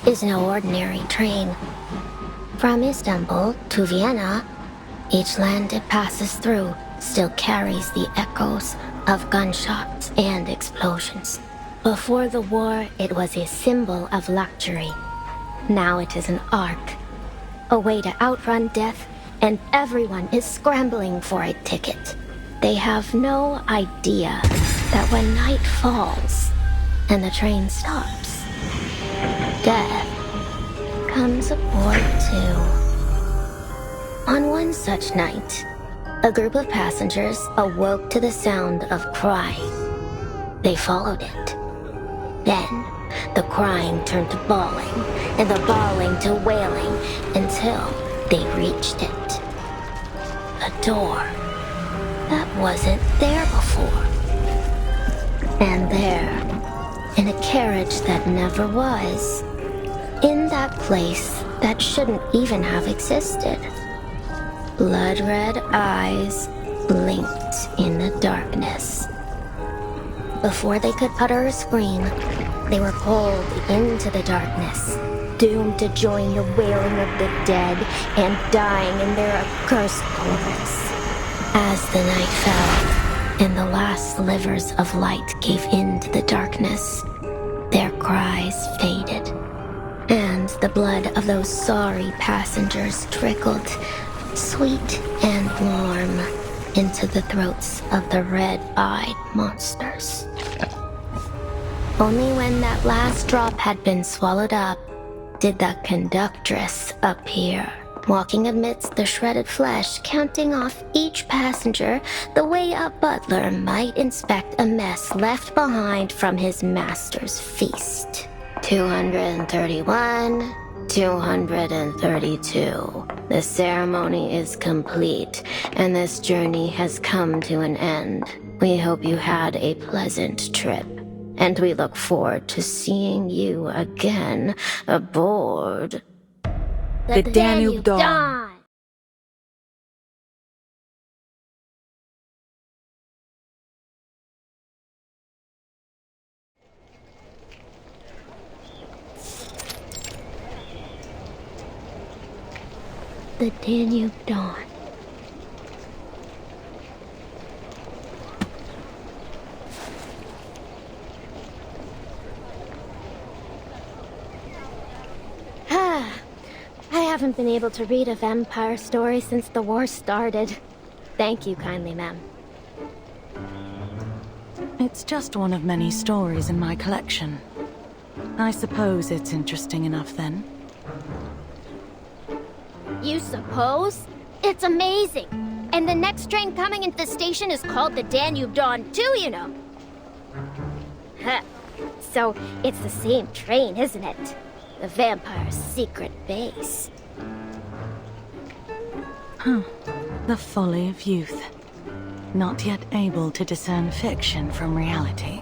is no ordinary train. From Istanbul to Vienna, each land it passes through still carries the echoes of gunshots and explosions. Before the war, it was a symbol of luxury. Now it is an ark, a way to outrun death, and everyone is scrambling for a ticket. They have no idea that when night falls and the train stops, death comes aboard too. On one such night, a group of passengers awoke to the sound of crying. They followed it. Then, the crying turned to bawling, and the bawling to wailing, until they reached it. A door that wasn't there before. And there, in a carriage that never was, in that place that shouldn't even have existed, blood-red eyes blinked in the darkness. Before they could utter a scream, they were pulled into the darkness, doomed to join the wailing of the dead and dying in their accursed corpse. As the night fell, and the last slivers of light gave in to the darkness, their cries faded, and the blood of those sorry passengers trickled, sweet and warm, into the throats of the red-eyed monsters. Only when that last drop had been swallowed up did the conductress appear, walking amidst the shredded flesh, counting off each passenger the way a butler might inspect a mess left behind from his master's feast. 231, 232. The ceremony is complete, and this journey has come to an end. We hope you had a pleasant trip, and we look forward to seeing you again aboard The Danube Dawn. The Danube Dawn. I haven't been able to read a vampire story since the war started. Thank you kindly, ma'am. It's just one of many stories in my collection. I suppose it's interesting enough then. You suppose? It's amazing! And the next train coming into the station is called the Danube Dawn too, you know. Huh. So, it's the same train, isn't it? The vampire's secret base. Huh. The folly of youth. Not yet able to discern fiction from reality.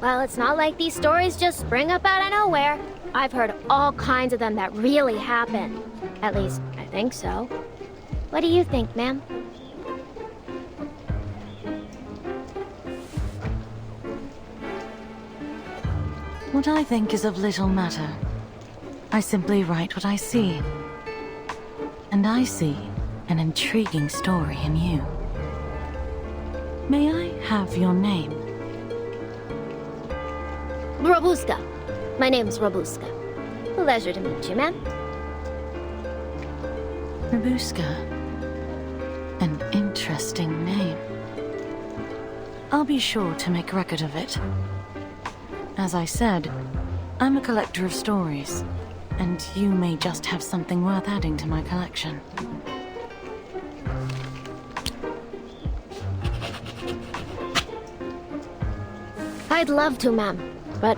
Well, it's not like these stories just spring up out of nowhere. I've heard all kinds of them that really happen. At least, I think so. What do you think, ma'am? What I think is of little matter. I simply write what I see. And I see an intriguing story in you. May I have your name? Robuska. My name's Robuska. Pleasure to meet you, ma'am. Robuska. An interesting name. I'll be sure to make record of it. As I said, I'm a collector of stories, and you may just have something worth adding to my collection. I'd love to, ma'am, but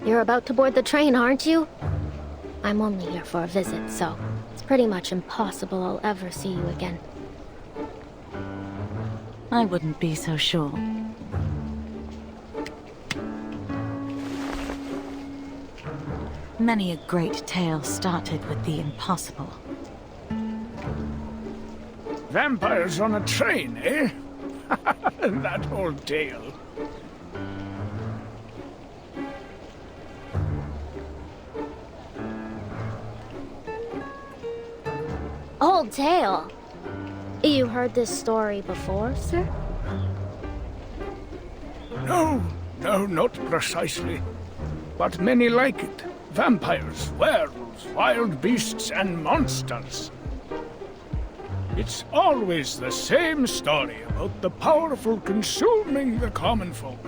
you're about to board the train, aren't you? I'm only here for a visit, so it's pretty much impossible I'll ever see you again. I wouldn't be so sure. Many a great tale started with the impossible. Vampires on a train, eh? That old tale. Old tale. You heard this story before, sir? No, not precisely. But many like it. Vampires, werewolves, wild beasts, and monsters. It's always the same story about the powerful consuming the common folk.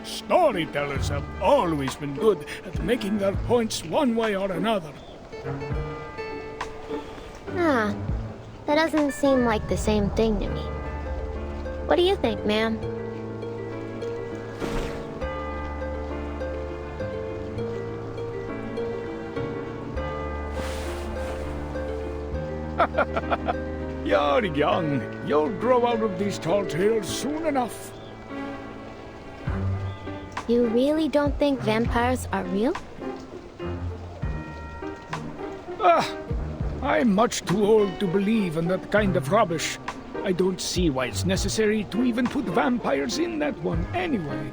Storytellers have always been good at making their points one way or another. Ah, that doesn't seem like the same thing to me. What do you think, ma'am? You're young. You'll grow out of these tall tales soon enough. You really don't think vampires are real? I'm much too old to believe in that kind of rubbish. I don't see why it's necessary to even put vampires in that one anyway.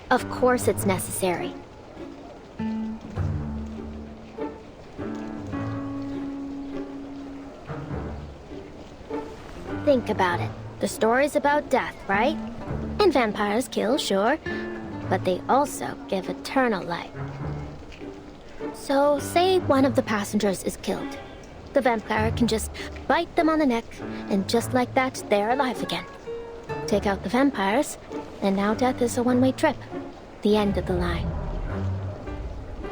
Of course it's necessary. Think about it. The story's about death, right? And vampires kill, sure, but they also give eternal life. So, say one of the passengers is killed. The vampire can just bite them on the neck, and just like that, they're alive again. Take out the vampires, and now death is a one-way trip. The end of the line.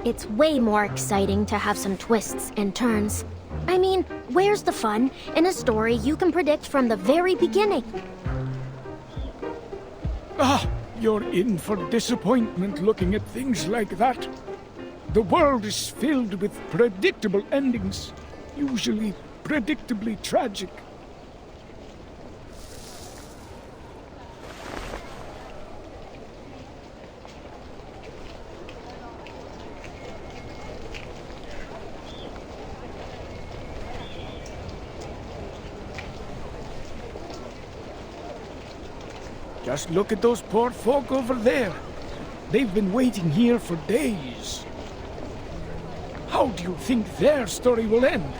It's way more exciting to have some twists and turns. I mean, where's the fun in a story you can predict from the very beginning? You're in for disappointment looking at things like that. The world is filled with predictable endings, usually predictably tragic. Just look at those poor folk over there. They've been waiting here for days. How do you think their story will end?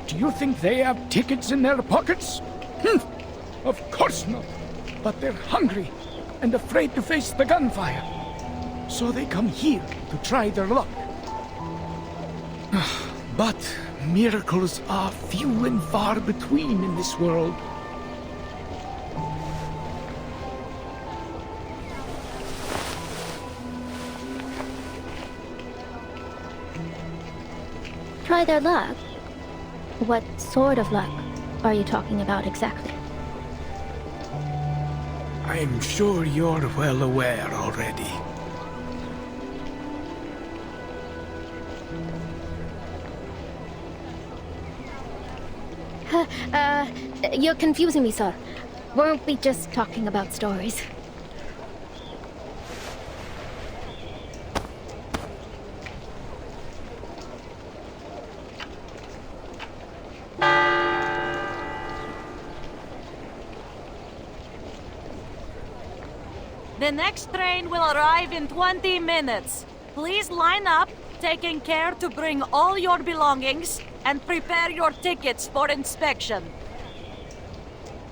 Do you think they have tickets in their pockets? Of course not. But they're hungry and afraid to face the gunfire. So they come here to try their luck. But miracles are few and far between in this world. Try their luck? What sort of luck are you talking about exactly? I'm sure you're well aware already. You're confusing me, sir. Weren't we just talking about stories? The next train will arrive in 20 minutes. Please line up, taking care to bring all your belongings, and prepare your tickets for inspection.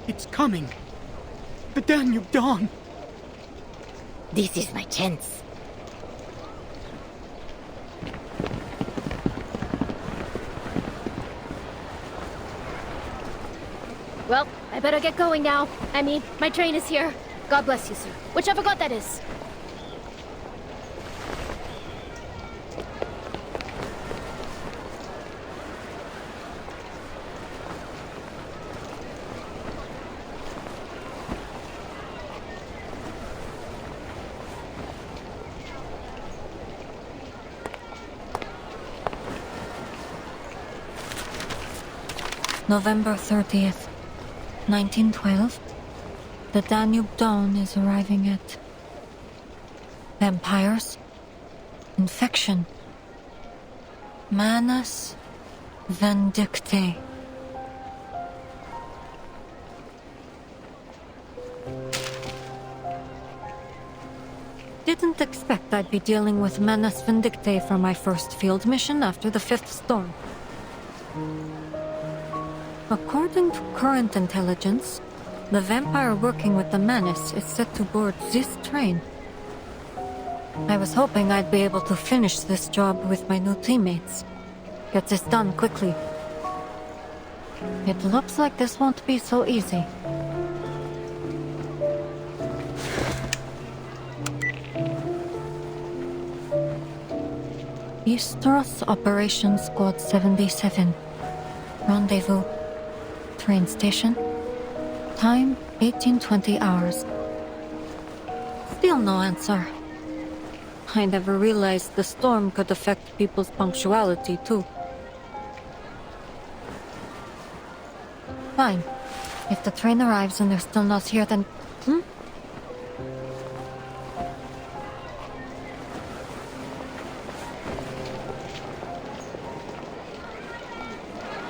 It's coming. The Danube Dawn. This is my chance. Well, I better get going now. I mean, my train is here. God bless you, sir. Whichever god that is. November 30th, 1912. The Danube Dawn is arriving at... Vampires? Infection? Manus Vindictae. didn't expect I'd be dealing with Manus Vindictae for my first field mission after the 5th storm. According to current intelligence, the vampire working with the Manus is set to board this train. I was hoping I'd be able to finish this job with my new teammates. Get this done quickly. It looks like this won't be so easy. Easteros Operations Squad 77. Rendezvous. Train station. Time 1820 hours. Still no answer. I never realized the storm could affect people's punctuality, too. Fine. If the train arrives and they're still not here, then...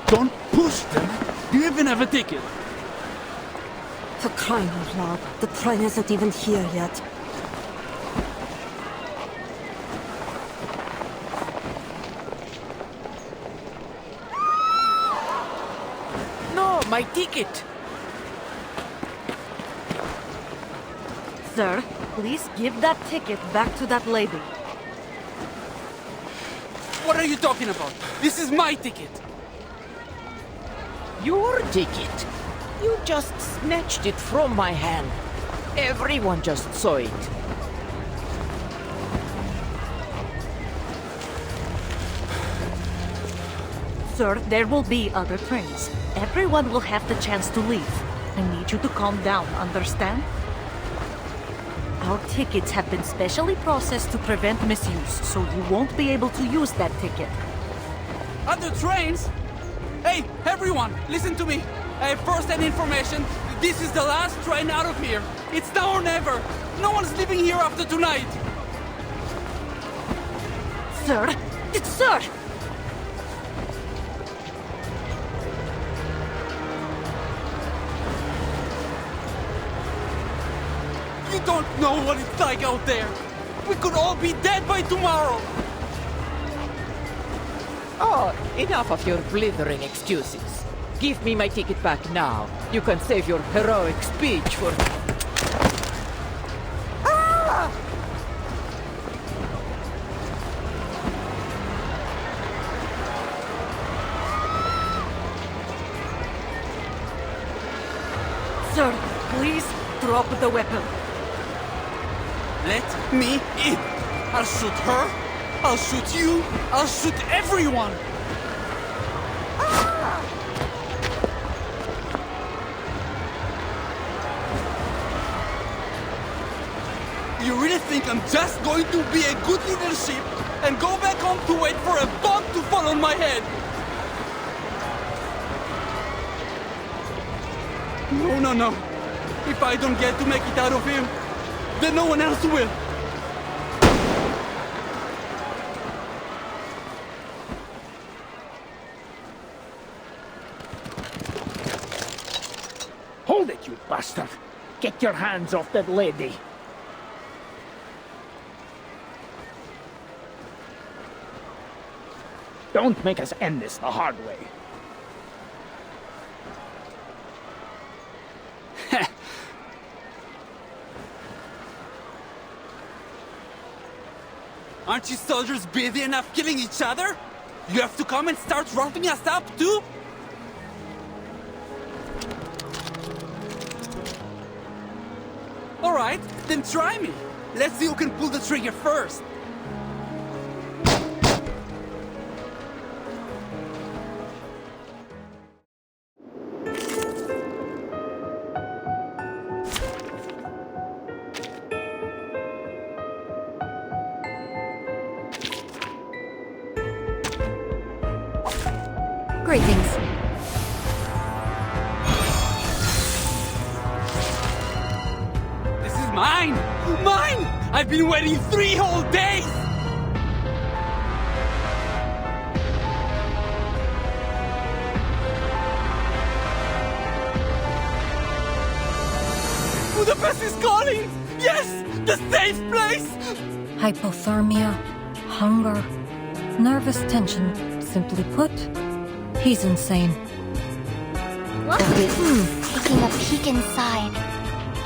Don't push them! Do you even have a ticket? For crying out loud, the train isn't even here yet. No, my ticket! Sir, please give that ticket back to that lady. What are you talking about? This is my ticket! Your ticket? You just snatched it from my hand. Everyone just saw it. Sir, there will be other trains. Everyone will have the chance to leave. I need you to calm down, understand? Our tickets have been specially processed to prevent misuse, so you won't be able to use that ticket. Other trains? Hey, everyone, listen to me. I have first-hand information. This is the last train out of here. It's now or never. No one's leaving here after tonight. Sir? Sir! You don't know what it's like out there. We could all be dead by tomorrow. Oh, enough of your blithering excuses. Give me my ticket back now. You can save your heroic speech for... Ah! Sir, please drop the weapon. Let me in. I'll shoot her. I'll shoot you. I'll shoot everyone. You really think I'm just going to be a good leadership and go back home to wait for a bomb to fall on my head? No, no, no. If I don't get to make it out of here, then no one else will. Hold it, you bastard! Get your hands off that lady! Don't make us end this the hard way. Aren't you soldiers busy enough killing each other? You have to come and start roughing us up too? Alright, then try me. Let's see who can pull the trigger first. Greetings. This is mine! Mine! I've been waiting 3 whole days! Budapest is calling! Yes! The safe place! Hypothermia, hunger, nervous tension. Simply put, he's insane. Taking a peek inside.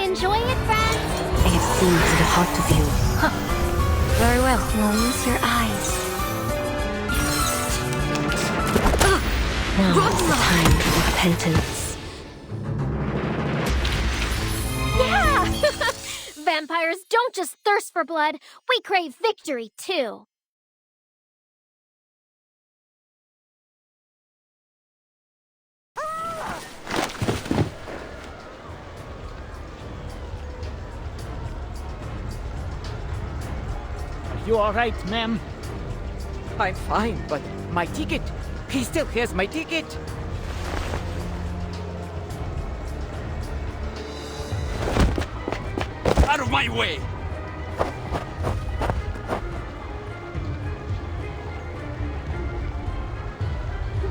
Enjoy it, friends? I have seen to the heart of you. Very well. Close your eyes. Now is the time for repentance. Yeah! Vampires don't just thirst for blood, we crave victory too. Are you all right, ma'am? I'm fine, but my ticket. He still has my ticket. Out of my way!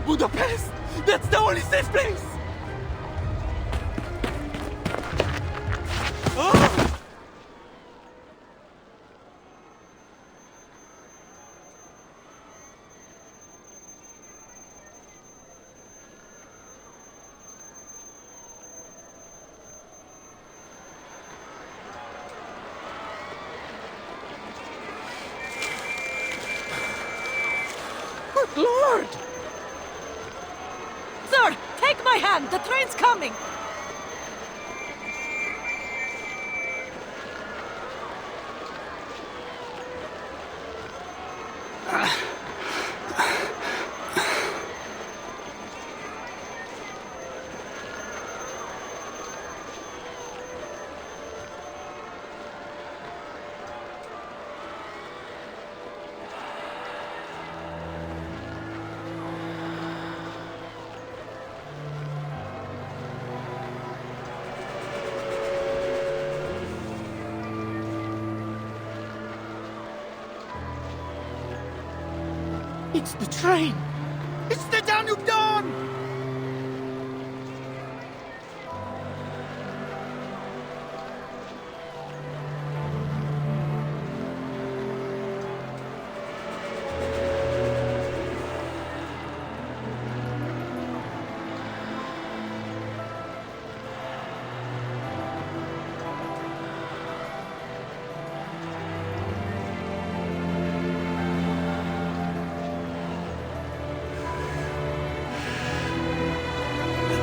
Budapest! That's the only safe place! Oh! Good Lord! Sir, take my hand! The train's coming! It's the train! It's the Danube Dawn!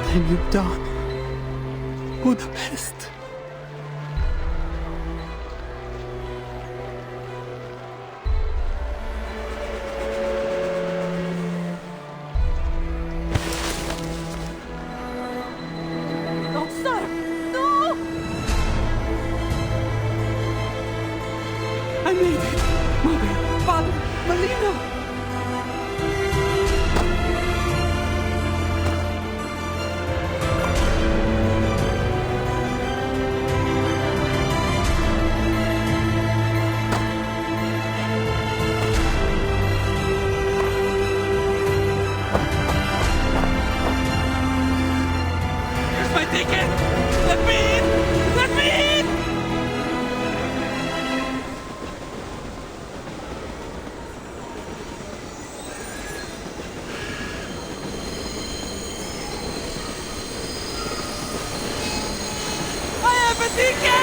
Danube Dawn. Budapest. No, sir! No! I made it! Mother, father, Malina! Here's my ticket! Let me in! Let me in! I have a ticket!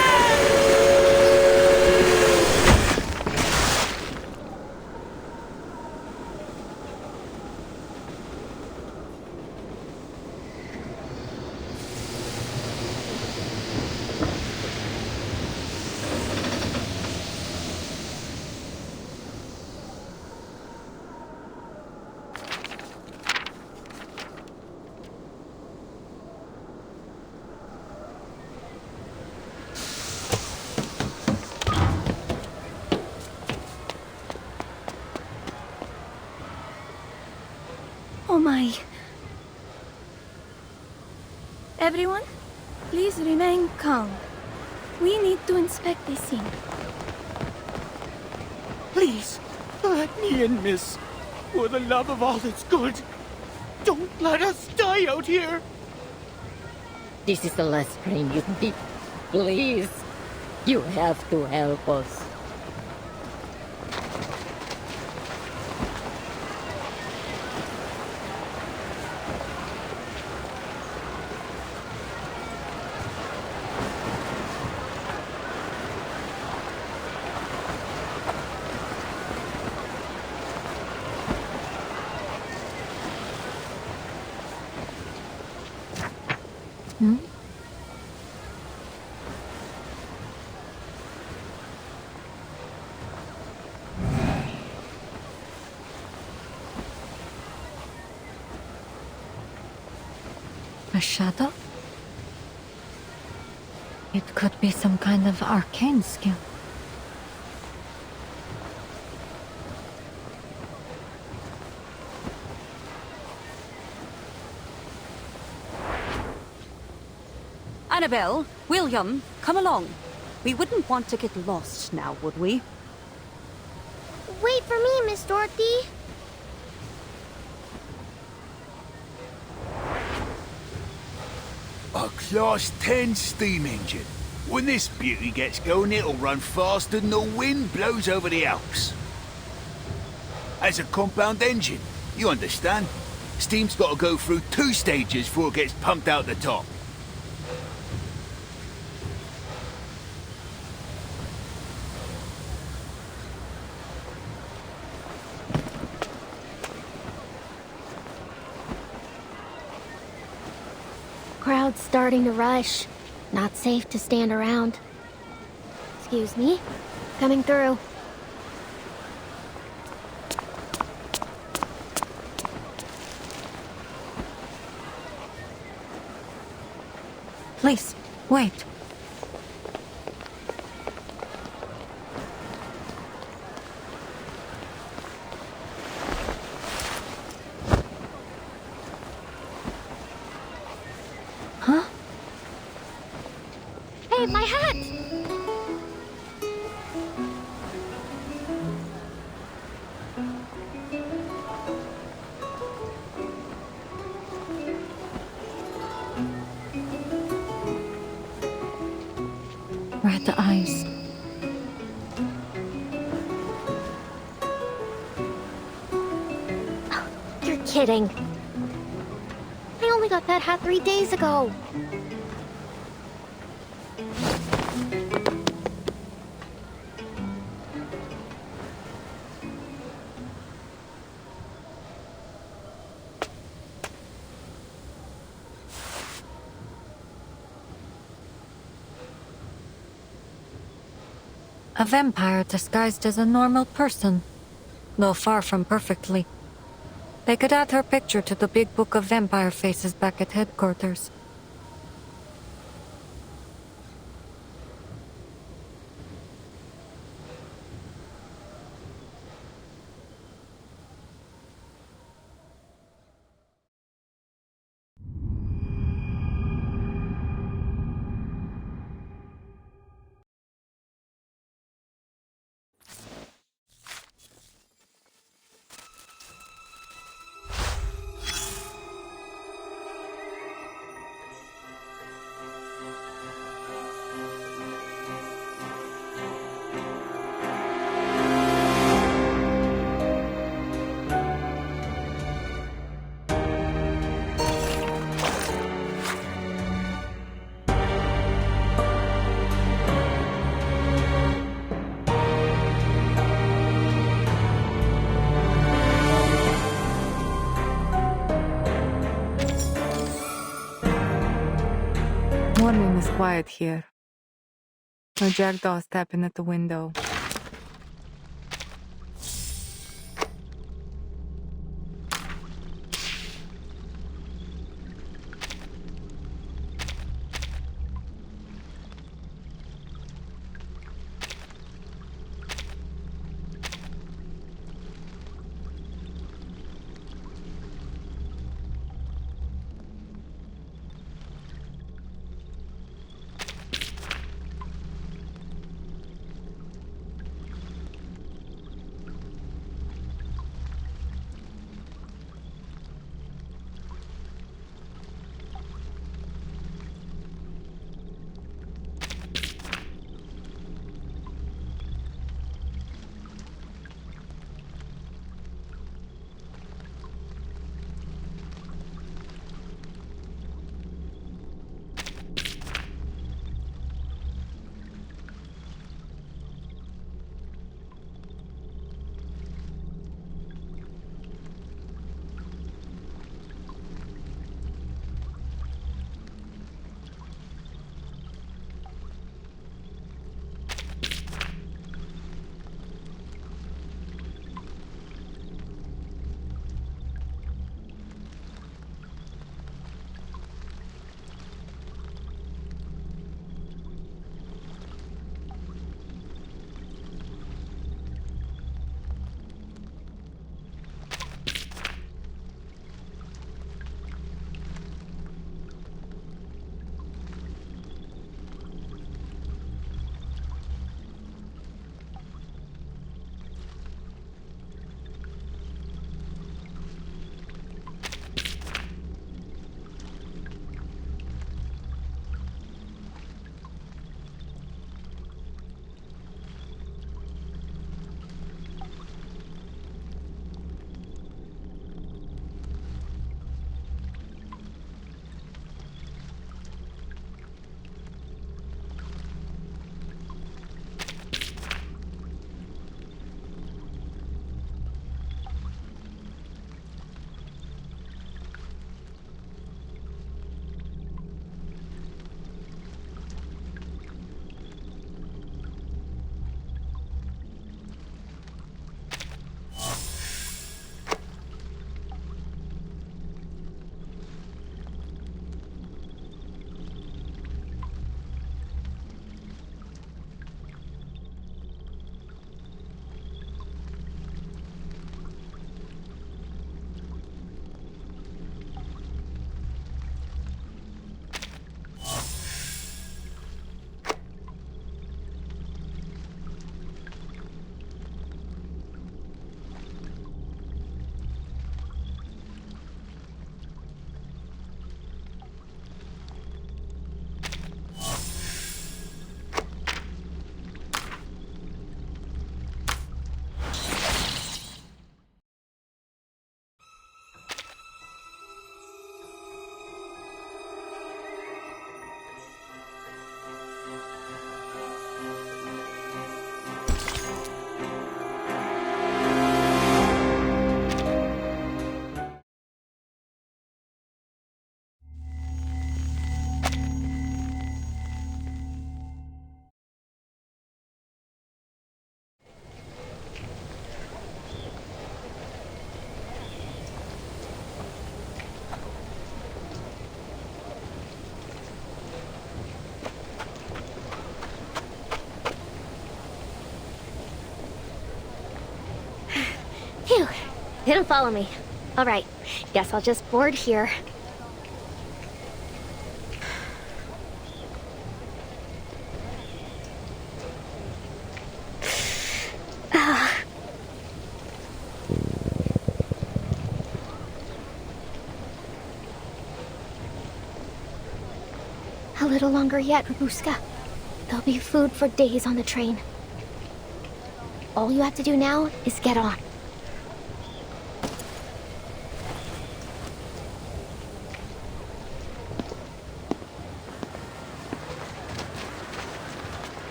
Oh my. Everyone, please remain calm. We need to inspect this scene. Please, let me in, miss. For the love of all that's good. Don't let us die out here. This is the last train you need. Please. You have to help us. A shadow? It could be some kind of arcane skill. Annabelle, William, come along. We wouldn't want to get lost now, would we? Wait for me, Miss Dorothy. A Class 10 steam engine. When this beauty gets going, it'll run faster than the wind blows over the Alps. As a compound engine, you understand? Steam's got to go through 2 stages before it gets pumped out the top. Crowd's starting to rush. Not safe to stand around. Excuse me. Coming through. Please, wait. Huh? Hey, my hat! Red eyes. You're kidding. I only got that hat 3 days ago. A vampire disguised as a normal person, though far from perfectly. They could add her picture to the big book of vampire faces back at headquarters. Morning is quiet here. No jackdaws tapping at the window. Didn't follow me. Alright, guess I'll just board here. A little longer yet, Rabuska. There'll be food for days on the train. All you have to do now is get on.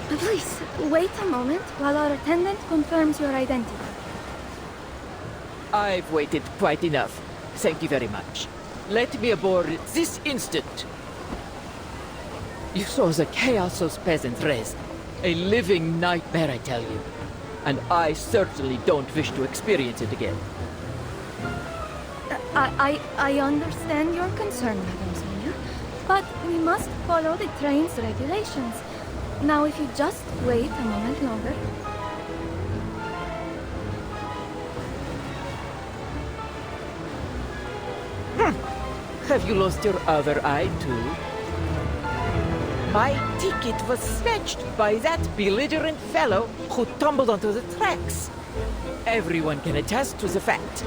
Please, wait a moment while our attendant confirms your identity. I've waited quite enough. Thank you very much. Let me aboard this instant. You saw the chaos those peasants raised. A living nightmare, I tell you. And I certainly don't wish to experience it again. I understand your concern, Madam Sonia, but we must follow the train's regulations. Now, if you just wait a moment longer... Have you lost your other eye, too? My ticket was snatched by that belligerent fellow who tumbled onto the tracks. Everyone can attest to the fact.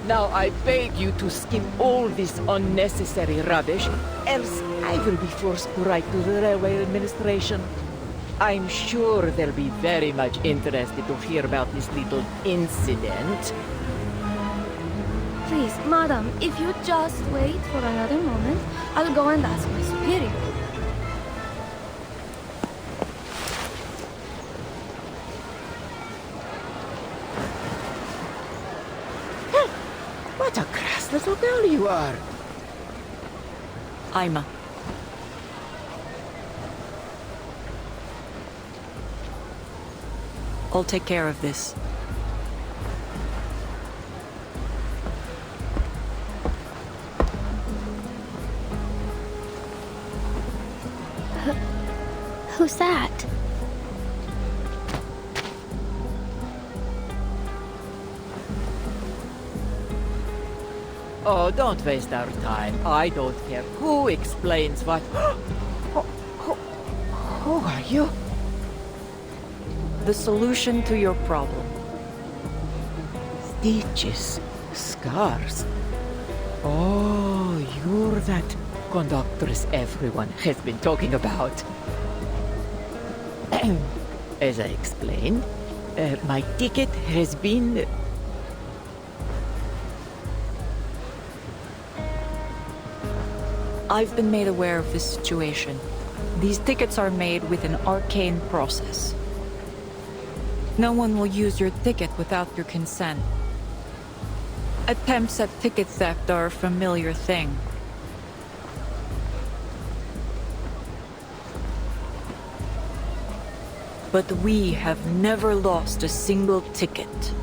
Now I beg you to skim all this unnecessary rubbish, else I will be forced to write to the Railway Administration. I'm sure they'll be very much interested to hear about this little incident. Please, madam, if you just wait for another moment, I'll go and ask my superior. What a crass little girl you are! Aima. I'll take care of this. Who's that? Oh, don't waste our time. I don't care who explains what. Who are you? The solution to your problem. Stitches, scars. Oh, you're that conductress everyone has been talking about. As I explained, my ticket has been... I've been made aware of this situation. These tickets are made with an arcane process. No one will use your ticket without your consent. Attempts at ticket theft are a familiar thing. But we have never lost a single ticket.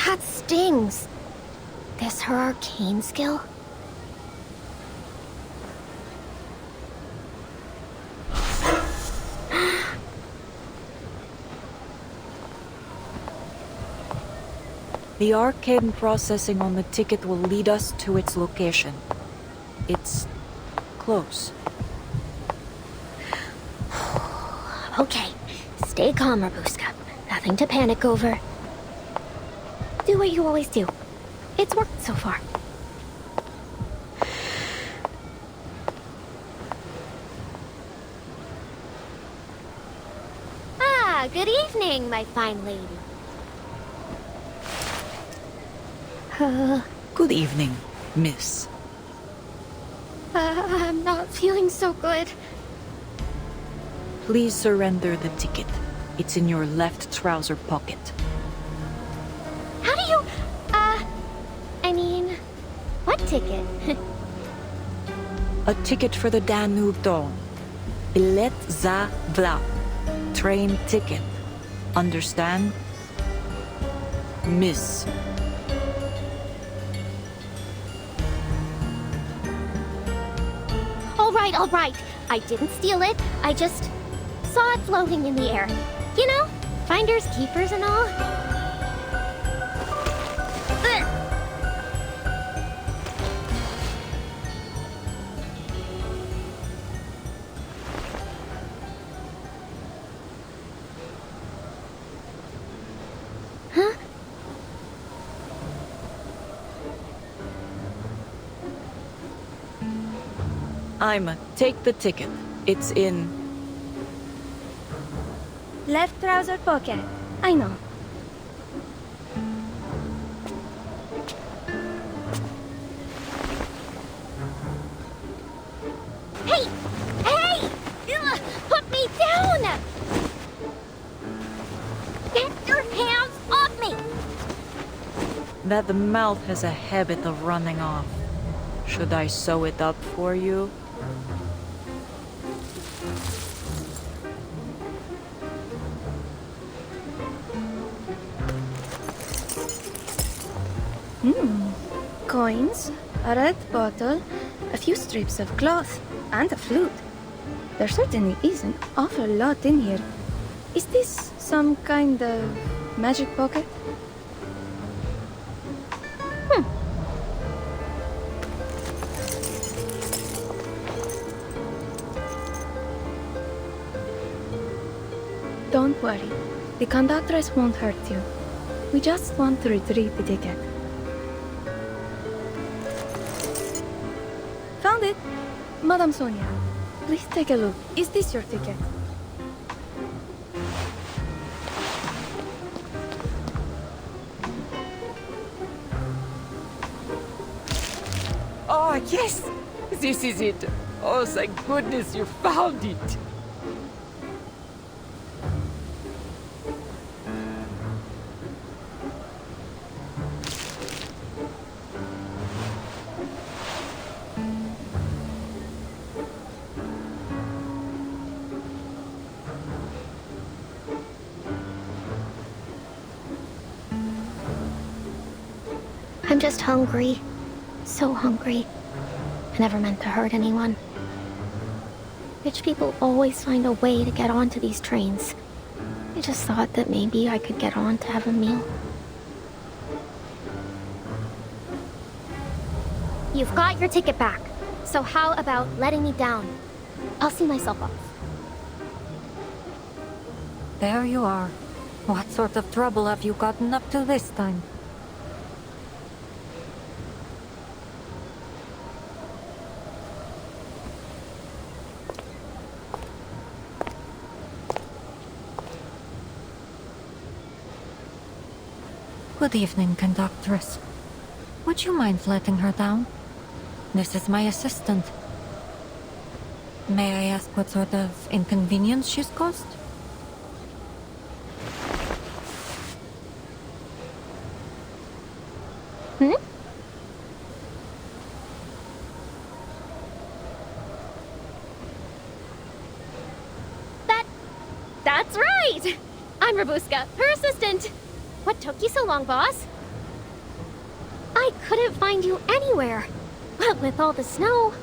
That stings. This her arcane skill? The arcane processing on the ticket will lead us to its location. It's close. Okay, stay calm, Rabuska. Nothing to panic over. Do what you always do. It's worked so far. Ah, good evening, my fine lady. Good evening, miss. I'm not feeling so good. Please surrender the ticket. It's in your left trouser pocket. How do you... I mean... What ticket? A ticket for the Danube Dawn. Bilet za vlak. Train ticket. Understand? Miss. All right. I didn't steal it. I just saw it floating in the air. You know, finders, keepers and all. Ugh. Huh? Ima, take the ticket. It's in... Left trouser pocket. I know. Hey! Ugh, put me down! Get your hands off me! That mouth has a habit of running off. Should I sew it up for you? Coins, a red bottle, a few strips of cloth, and a flute. There certainly is an awful lot in here. Is this some kind of magic pocket? Don't worry. The conductress won't hurt you. We just want to retrieve the ticket. Found it! Madame Sonia, please take a look. Is this your ticket? Oh, yes! This is it. Oh, thank goodness you found it. I'm just hungry. So hungry. I never meant to hurt anyone. Rich people always find a way to get onto these trains. I just thought that maybe I could get on to have a meal. You've got your ticket back. So how about letting me down? I'll see myself off. There you are. What sort of trouble have you gotten up to this time? Good evening, conductress. Would you mind letting her down? This is my assistant. May I ask what sort of inconvenience she's caused? That's right! I'm Rabuska, her assistant. What took you so long, boss? I couldn't find you anywhere. What with all the snow?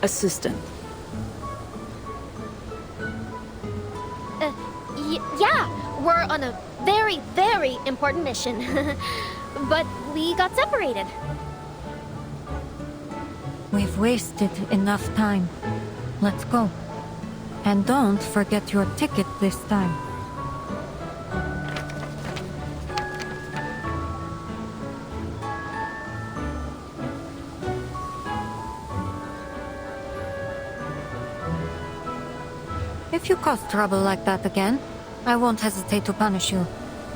Assistant. Yeah, we're on a very, very important mission. But we got separated. We've wasted enough time. Let's go. And don't forget your ticket this time. If you cause trouble like that again, I won't hesitate to punish you.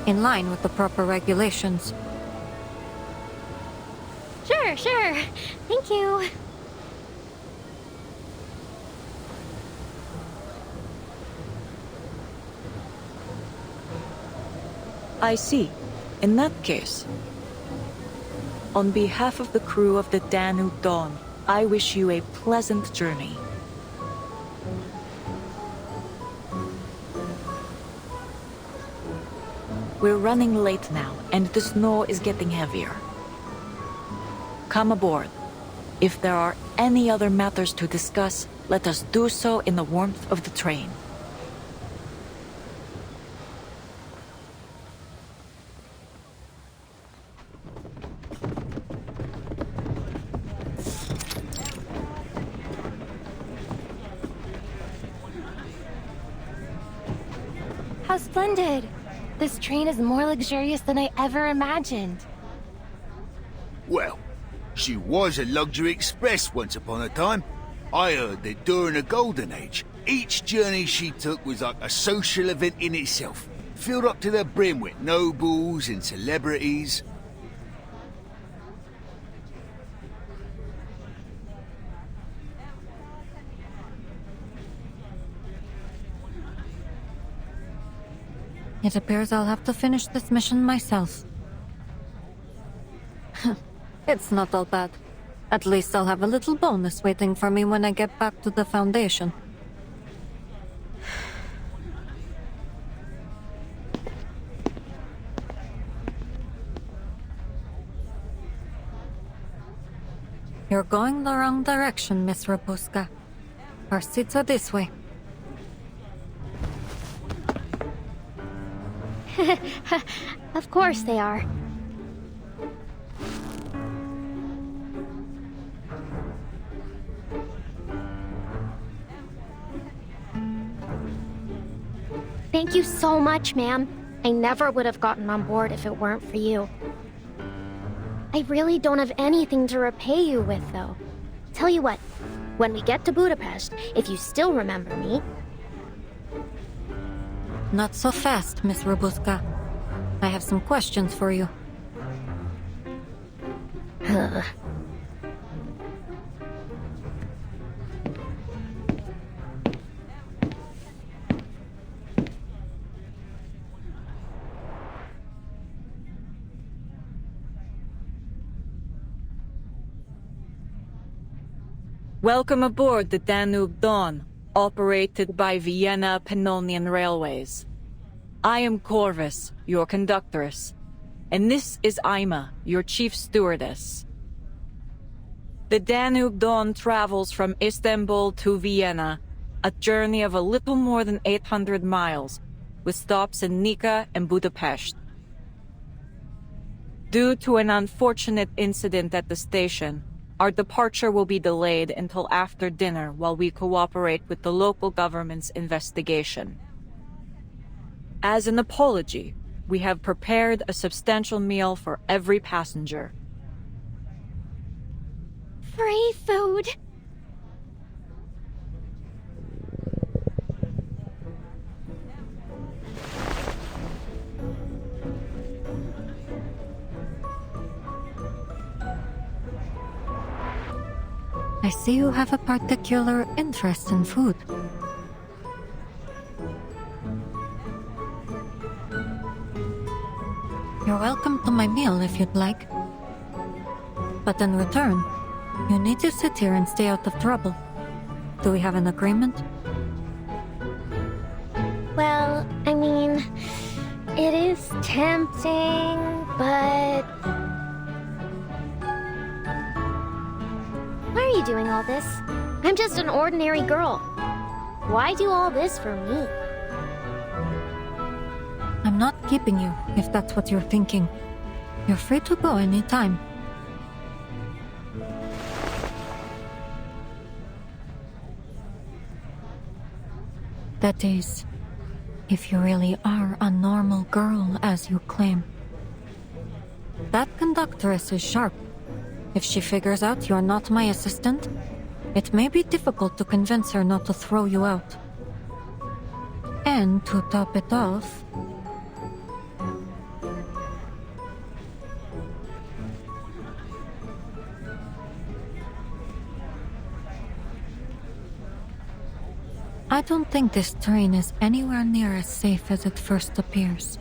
in line with the proper regulations. Sure. Thank you. I see. In that case, on behalf of the crew of the Danube Dawn, I wish you a pleasant journey. We're running late now, and the snow is getting heavier. Come aboard. If there are any other matters to discuss, let us do so in the warmth of the train. How splendid! This train is more luxurious than I ever imagined. Well, she was a luxury express once upon a time. I heard that during the Golden Age, each journey she took was like a social event in itself, filled up to the brim with nobles and celebrities. It appears I'll have to finish this mission myself. It's not all bad. At least I'll have a little bonus waiting for me when I get back to the Foundation. You're going the wrong direction, Miss Rabuska. Our seats are this way. Of course they are. Thank you so much, ma'am. I never would have gotten on board if it weren't for you. I really don't have anything to repay you with, though. Tell you what, when we get to Budapest, if you still remember me... Not so fast, Miss Rabuska. I have some questions for you. Welcome aboard the Danube Dawn, operated by Vienna Pannonian Railways. I am Corvus, your conductress, and this is Ima, your chief stewardess. The Danube Dawn travels from Istanbul to Vienna, a journey of a little more than 800 miles, with stops in Nika and Budapest. Due to an unfortunate incident at the station, our departure will be delayed until after dinner while we cooperate with the local government's investigation. As an apology, we have prepared a substantial meal for every passenger. Free food! I see you have a particular interest in food. You're welcome to my meal if you'd like. But in return, you need to sit here and stay out of trouble. Do we have an agreement? Well, I mean, it is tempting, but... Why are you doing all this? I'm just an ordinary girl. Why do all this for me? I'm not keeping you, if that's what you're thinking. You're free to go anytime. That is, if you really are a normal girl, as you claim. That conductress is sharp. If she figures out you're not my assistant, it may be difficult to convince her not to throw you out. And to top it off, I don't think this train is anywhere near as safe as it first appears.